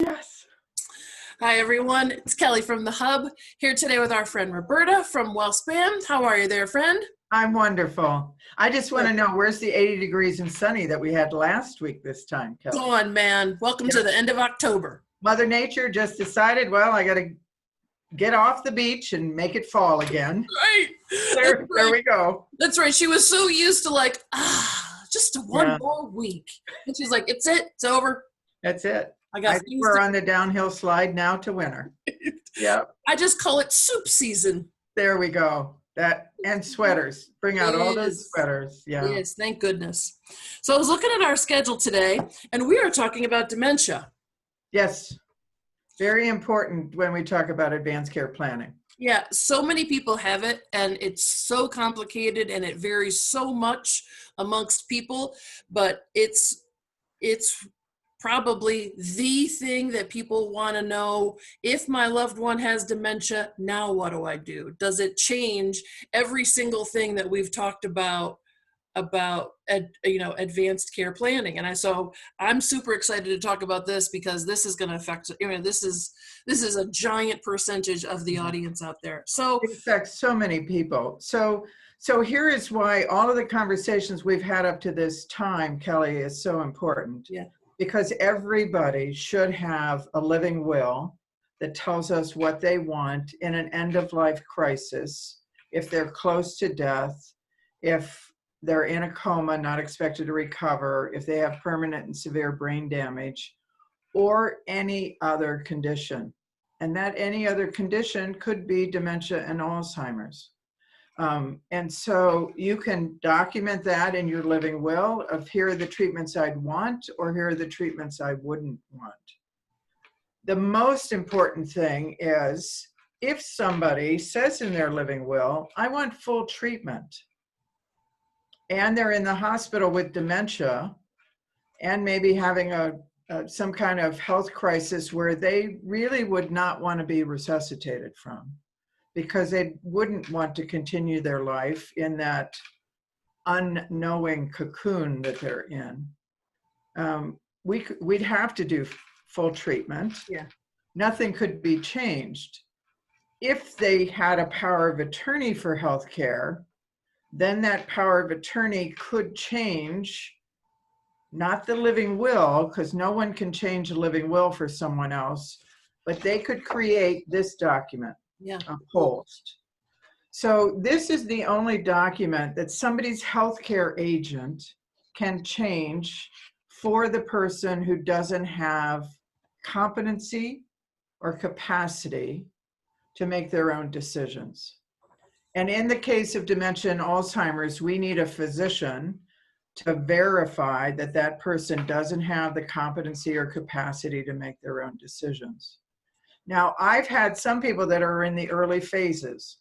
Yes. Hi, everyone. It's Kelly from The Hub, here today with our friend Roberta from WellSpan. How are you there, friend? I'm wonderful. I just want to know, where's the 80 degrees and sunny that we had last week this time, Kelly? Go on, man. Welcome to the end of October. Mother Nature just decided, well, I got to get off the beach and make it fall again. Right. There we go. That's right. She was so used to just one more week. And she's like, it's it. It's over. That's it. I think we're on the downhill slide now to winter. Yeah. I just call it soup season. There we go. That and sweaters. Bring out all those sweaters. Yeah. Yes, thank goodness. So I was looking at our schedule today, and we are talking about dementia. Yes. Very important when we talk about advanced care planning. Yeah, so many people have it, and it's so complicated, and it varies so much amongst people, but it's probably the thing that people want to know. If my loved one has dementia, now what do I do? Does it change every single thing that we've talked about advanced care planning? And so I'm super excited to talk about this because this is going to affect, this is a giant percentage of the audience out there. So it affects so many people. So here is why all of the conversations we've had up to this time, Kelly, is so important. Yeah. Because everybody should have a living will that tells us what they want in an end-of-life crisis, if they're close to death, if they're in a coma, not expected to recover, if they have permanent and severe brain damage, or any other condition. And that any other condition could be dementia and Alzheimer's. And so you can document that in your living will of here are the treatments I'd want, or here are the treatments I wouldn't want. The most important thing is if somebody says in their living will, I want full treatment, and they're in the hospital with dementia and maybe having some kind of health crisis where they really would not want to be resuscitated from, because they wouldn't want to continue their life in that unknowing cocoon that they're in. We'd have to do full treatment. Yeah. Nothing could be changed. If they had a power of attorney for healthcare, then that power of attorney could change, not the living will, because no one can change a living will for someone else, but they could create this document. Yeah. A post. So this is the only document that somebody's healthcare agent can change for the person who doesn't have competency or capacity to make their own decisions. And in the case of dementia and Alzheimer's, we need a physician to verify that that person doesn't have the competency or capacity to make their own decisions. Now, I've had some people that are in the early phases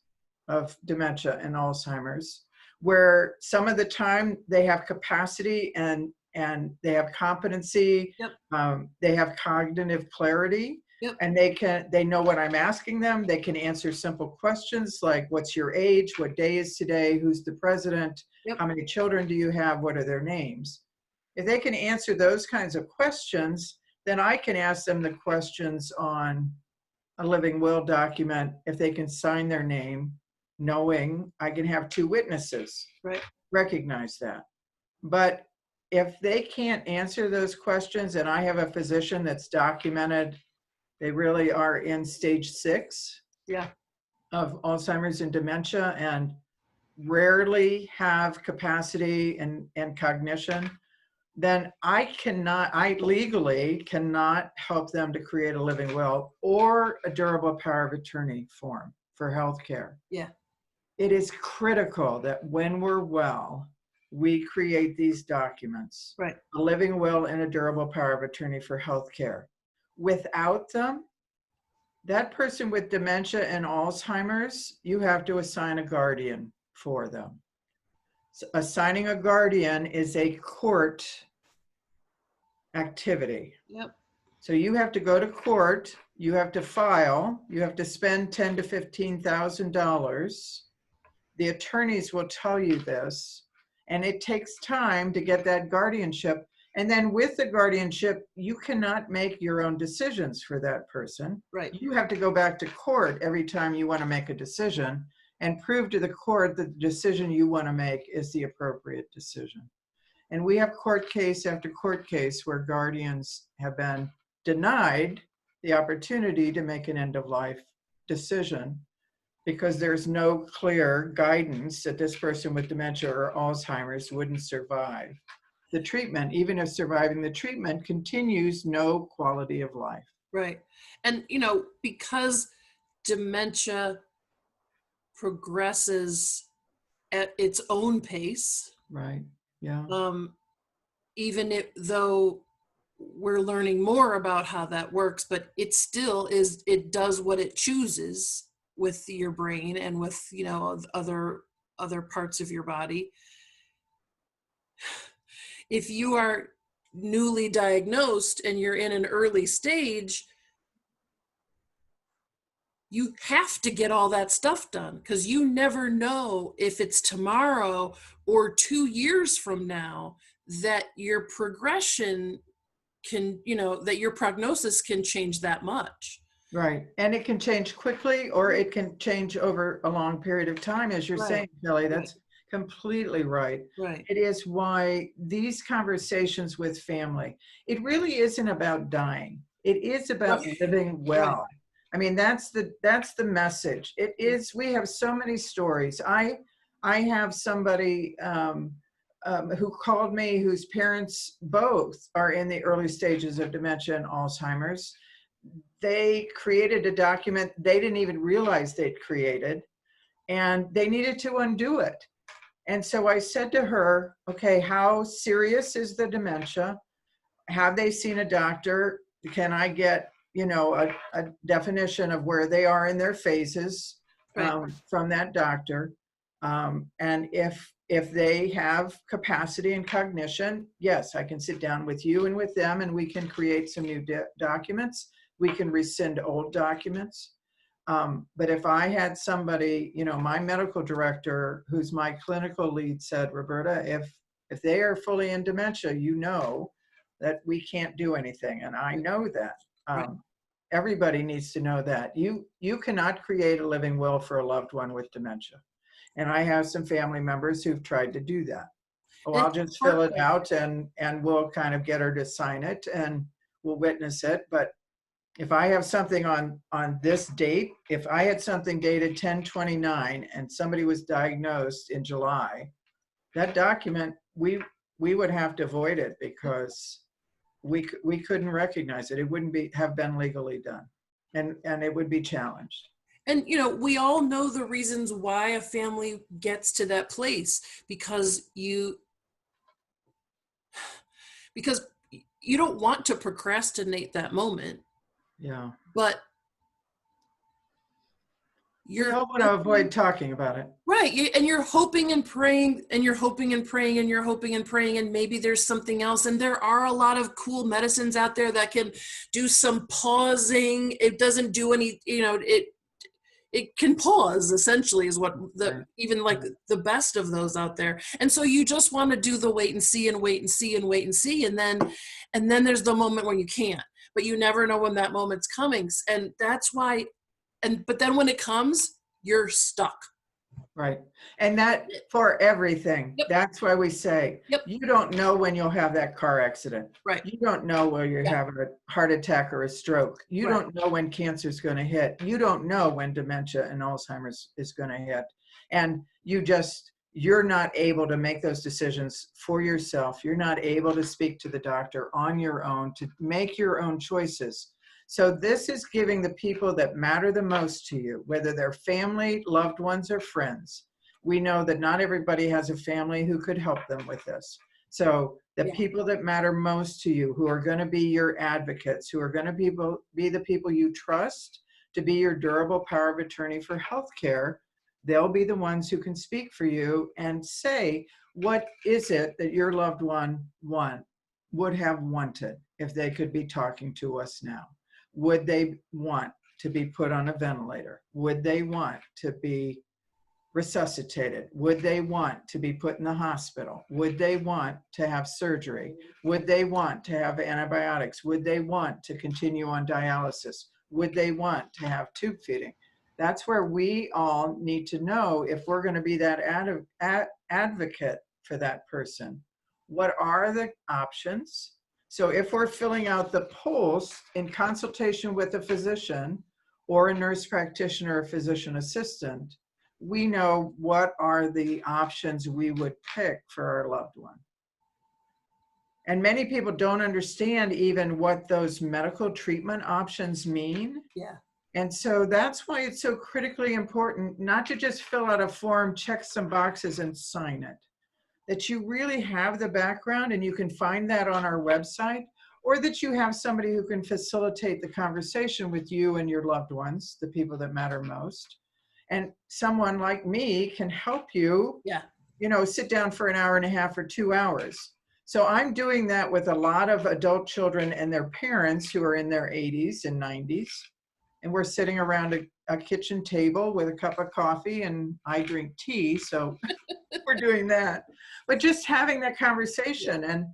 of dementia and Alzheimer's, where some of the time they have capacity and they have competency, they have cognitive clarity, and they know what I'm asking them. They can answer simple questions like, what's your age? What day is today? Who's the president? How many children do you have? What are their names? If they can answer those kinds of questions, then I can ask them the questions on a living will document if they can sign their name, knowing I can have two witnesses recognize that. But if they can't answer those questions and I have a physician that's documented they really are in stage 6 of Alzheimer's and dementia and rarely have capacity and cognition, then I legally cannot help them to create a living will or a durable power of attorney form for healthcare. Yeah. It is critical that when we're well, we create these documents, a living will and a durable power of attorney for healthcare. Without them, that person with dementia and Alzheimer's, you have to assign a guardian for them. So assigning a guardian is a court activity. So you have to go to court, you have to file, you have to spend $10,000 to $15,000. The attorneys will tell you this, and it takes time to get that guardianship. And then with the guardianship, you cannot make your own decisions for that person. Right. You have to go back to court every time you want to make a decision and prove to the court that the decision you want to make is the appropriate decision. And we have court case after court case where guardians have been denied the opportunity to make an end-of-life decision because there's no clear guidance that this person with dementia or Alzheimer's wouldn't survive the treatment. Even if surviving the treatment continues, no quality of life. Right. And, because dementia progresses at its own pace, Right. Yeah. Though we're learning more about how that works, but it still is, it does what it chooses with your brain and with, other parts of your body. If you are newly diagnosed and you're in an early stage, you have to get all that stuff done because you never know if it's tomorrow or 2 years from now that your progression can, that your prognosis can change that much. Right. And it can change quickly or it can change over a long period of time, as you're saying, Kelly. That's completely right. Right. It is why these conversations with family, it really isn't about dying. It is about living well. Right. I mean, that's the message. It is, we have so many stories. I have somebody who called me whose parents both are in the early stages of dementia and Alzheimer's. They created a document they didn't even realize they'd created, and they needed to undo it. And so I said to her, okay, how serious is the dementia? Have they seen a doctor? Can I get, a definition of where they are in their phases from that doctor? And if they have capacity and cognition, yes, I can sit down with you and with them and we can create some new documents. We can rescind old documents. But if I had somebody, my medical director, who's my clinical lead, said, Roberta, if they are fully in dementia, that we can't do anything. And I know that. Everybody needs to know that. You cannot create a living will for a loved one with dementia. And I have some family members who've tried to do that. Oh, I'll just fill it out and we'll kind of get her to sign it and we'll witness it. But if I have something on this date, if I had something dated 10/29 and somebody was diagnosed in July, that document, we would have to void it because we couldn't recognize it. It wouldn't have been legally done, and it would be challenged. And, we all know the reasons why a family gets to that place because you don't want to procrastinate that moment. Yeah. But you're hoping to avoid talking about it. Right. And you're hoping and praying and you're hoping and praying and you're hoping and praying and maybe there's something else. And there are a lot of cool medicines out there that can do some pausing. It doesn't do any, it can pause essentially is what even like the best of those out there. And so you just want to do the wait and see and wait and see and wait and see. And then there's the moment when you can't, but you never know when that moment's coming. And that's why, but then when it comes, you're stuck. Right. And that for everything. Yep. That's why we say, you don't know when you'll have that car accident. Right. You don't know where you have a heart attack or a stroke. You don't know when cancer is going to hit. You don't know when dementia and Alzheimer's is going to hit. And you're not able to make those decisions for yourself. You're not able to speak to the doctor on your own, to make your own choices. So this is giving the people that matter the most to you, whether they're family, loved ones, or friends. We know that not everybody has a family who could help them with this. So the people that matter most to you, who are going to be your advocates, who are going to be the people you trust to be your durable power of attorney for healthcare, they'll be the ones who can speak for you and say, what is it that your loved one would have wanted if they could be talking to us now? Would they want to be put on a ventilator? Would they want to be resuscitated? Would they want to be put in the hospital? Would they want to have surgery? Would they want to have antibiotics? Would they want to continue on dialysis? Would they want to have tube feeding? That's where we all need to know if we're going to be that advocate for that person. What are the options? So if we're filling out the polls in consultation with a physician or a nurse practitioner or physician assistant, we know what are the options we would pick for our loved one. And many people don't understand even what those medical treatment options mean. Yeah. And so that's why it's so critically important not to just fill out a form, check some boxes and sign it. That you really have the background, and you can find that on our website, or that you have somebody who can facilitate the conversation with you and your loved ones, the people that matter most. And someone like me can help you, sit down for an hour and a half or 2 hours. So I'm doing that with a lot of adult children and their parents who are in their 80s and 90s. And we're sitting around a kitchen table with a cup of coffee, and I drink tea, so we're doing that. But just having that conversation, and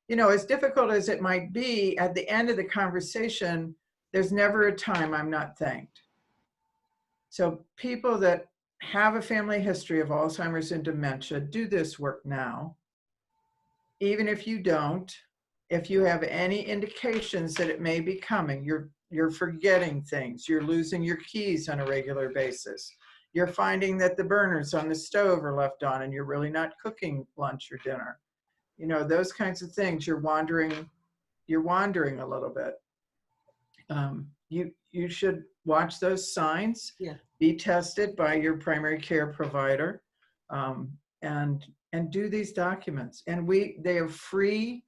as difficult as it might be, at the end of the conversation, there's never a time I'm not thanked. So people that have a family history of Alzheimer's and dementia, do this work now. Even if you don't, if you have any indications that it may be coming, you're forgetting things, you're losing your keys on a regular basis, you're finding that the burners on the stove are left on and you're really not cooking lunch or dinner. Those kinds of things, you're wandering a little bit. You should watch those signs, be tested by your primary care provider, and do these documents. And they are free.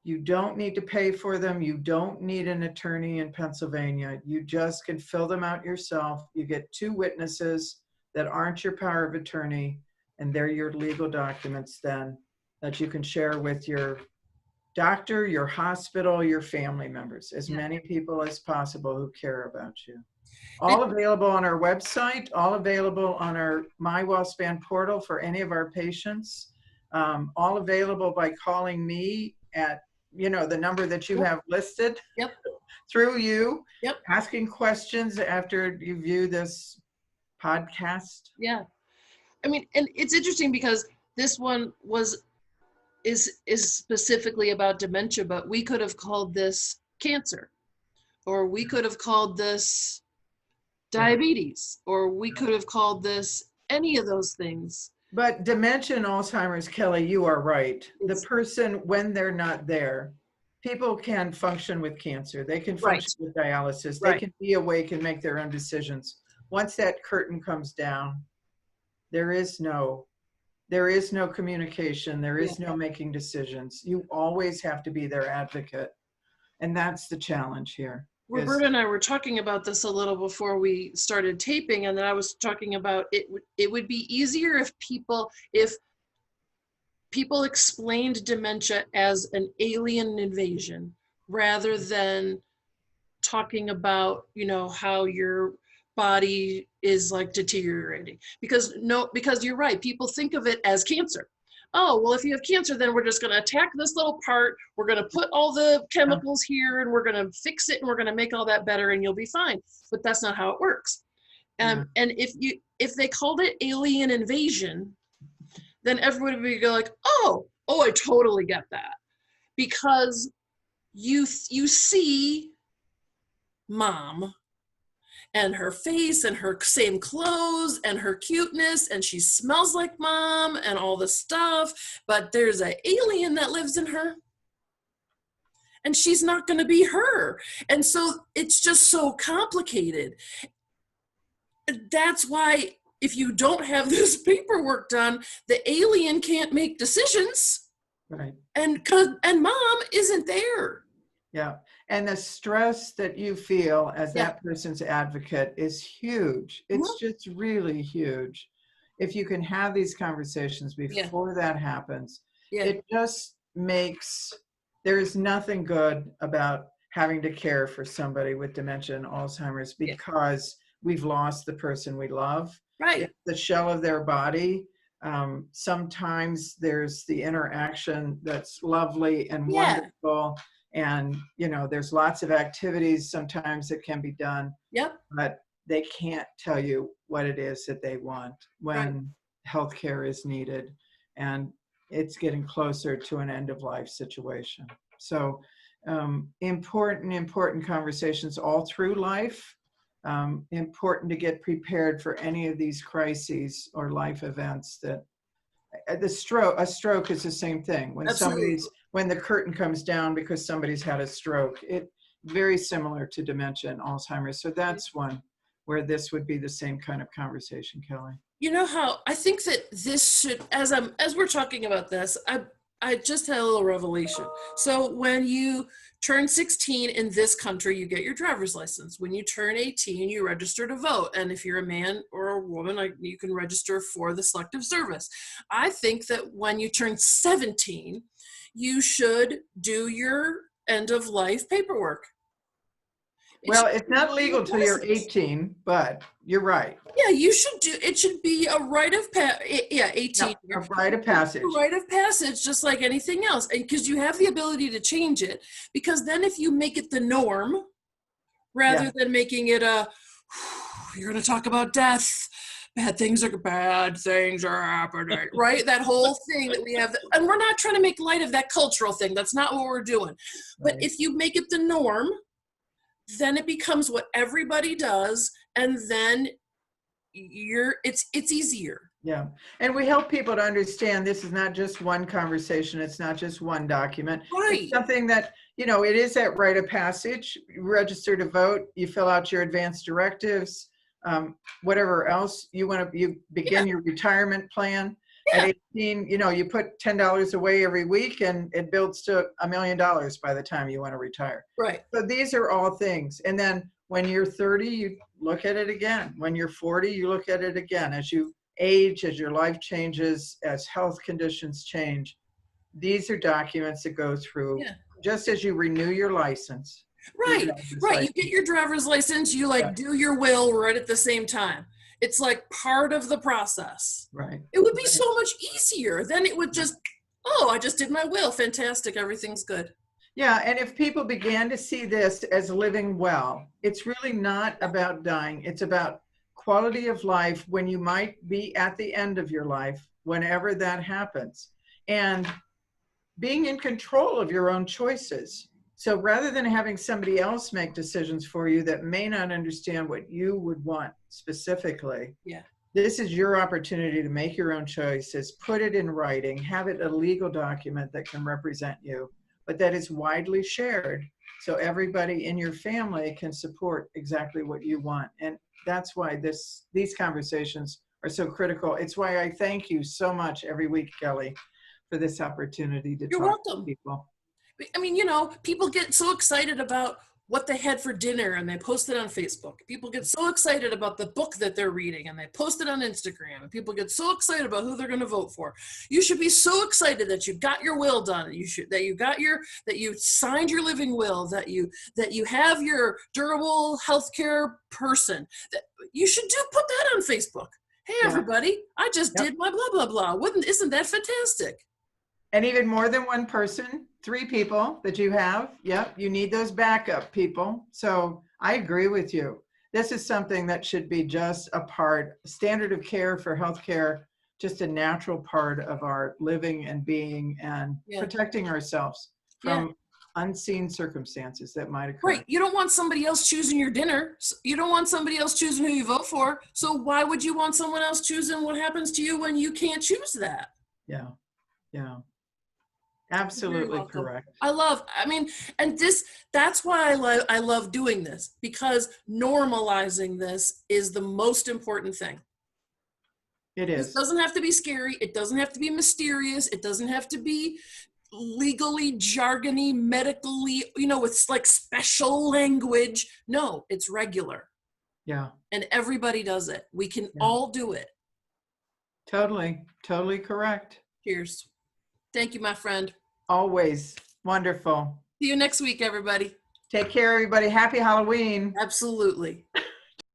You don't need to pay for them. You don't need an attorney in Pennsylvania. You just can fill them out yourself. You get 2 witnesses that aren't your power of attorney, and they're your legal documents then that you can share with your doctor, your hospital, your family members, as many people as possible who care about you. All available on our website, all available on our My WellSpan portal for any of our patients, all available by calling me at the number that you have listed through you, asking questions after you view this podcast. Yeah. I mean, and it's interesting because this one is specifically about dementia, but we could have called this cancer, or we could have called this diabetes, or we could have called this any of those things. But dementia and Alzheimer's, Kelly, you are right. The person, when they're not there, people can function with cancer. They can function with dialysis. They can be awake and make their own decisions. Once that curtain comes down, there is no communication. There is no making decisions. You always have to be their advocate. And that's the challenge here. Roberta and I were talking about this a little before we started taping, and then I was talking about it would be easier if people explained dementia as an alien invasion rather than talking about, how your body is like deteriorating. Because you're right, people think of it as cancer. Oh, well, if you have cancer, then we're just going to attack this little part. We're going to put all the chemicals here, and we're going to fix it, and we're going to make all that better, and you'll be fine. But that's not how it works. And if they called it alien invasion, then everybody would go like, oh, I totally get that. Because you see mom and her face and her same clothes and her cuteness, and she smells like mom and all the stuff, but there's an alien that lives in her, and she's not going to be her. And so it's just so complicated. That's why if you don't have this paperwork done, the alien can't make decisions. Right. And mom isn't there. Yeah. And the stress that you feel as that person's advocate is huge. It's just really huge. If you can have these conversations before that happens, it just makes, there is nothing good about having to care for somebody with dementia and Alzheimer's, because we've lost the person we love. Right. It's the shell of their body. Sometimes there's the interaction that's lovely and Yeah. wonderful. And, there's lots of activities sometimes that can be done, Yep. but they can't tell you what it is that they want Right. when healthcare is needed. And it's getting closer to an end of life situation. So important conversations all through life. Important to get prepared for any of these crises or life events that a stroke is the same thing. Absolutely. When the curtain comes down because somebody's had a stroke, it very similar to dementia and Alzheimer's. So that's one where this would be the same kind of conversation, Kelly. You know how I think that this should, as we're talking about this, I just had a little revelation. So when you turn 16 in this country, you get your driver's license. When you turn 18, you register to vote. And if you're a man or a woman, you can register for the Selective Service. I think that when you turn 17, you should do your end of life paperwork. Well, it's not legal till you're 18, but you're right. Yeah, you should do. It should be a rite of 18. A rite of passage. A rite of passage, just like anything else, and because you have the ability to change it. Because then, if you make it the norm, rather than making it you're going to talk about death. Bad things are happening, right? That whole thing that we have, and we're not trying to make light of that cultural thing. That's not what we're doing. But Right. if you make it the norm, then it becomes what everybody does, and then it's easier. Yeah. And we help people to understand this is not just one conversation. It's not just one document. Right. It's something that, it is that rite of passage. You register to vote, you fill out your advance directives, whatever else you begin your retirement plan. Yeah. At 18, you put $10 away every week and it builds to $1 million by the time you want to retire. Right. So these are all things. And then when you're 30, you look at it again. When you're 40, you look at it again. As you age, as your life changes, as health conditions change, these are documents that go through just as you renew your license. Right. You get your driver's license, you do your will right at the same time. It's like part of the process. Right. It would be so much easier. Then it would just, I just did my will. Fantastic. Everything's good. Yeah. And if people began to see this as living well, it's really not about dying. It's about quality of life when you might be at the end of your life, whenever that happens, and being in control of your own choices. So rather than having somebody else make decisions for you that may not understand what you would want specifically, this is your opportunity to make your own choices, put it in writing, have it a legal document that can represent you, but that is widely shared so everybody in your family can support exactly what you want. And that's why these conversations are so critical. It's why I thank you so much every week, Kelly, for this opportunity to talk to people. I mean, people get so excited about what they had for dinner and they post it on Facebook. People get so excited about the book that they're reading and they post it on Instagram. And people get so excited about who they're going to vote for. You should be so excited that you got your will done. That you signed your living will, that you have your durable healthcare person. That you should put that on Facebook. Hey, everybody, I just did my blah, blah, blah. Isn't that fantastic? And even more than one person, 3 people that you have. Yep, you need those backup people. So I agree with you. This is something that should be just a standard of care for healthcare, just a natural part of our living and being and protecting ourselves from unseen circumstances that might occur. Right. You don't want somebody else choosing your dinner. You don't want somebody else choosing who you vote for. So why would you want someone else choosing what happens to you when you can't choose that? Yeah. Absolutely correct. That's why I love doing this, because normalizing this is the most important thing. It is. It doesn't have to be scary. It doesn't have to be mysterious. It doesn't have to be legally, jargony, medically, with like special language. No, it's regular. Yeah. And everybody does it. We can all do it. Totally correct. Cheers. Thank you, my friend. Always. Wonderful. See you next week, everybody. Take care, everybody. Happy Halloween. Absolutely.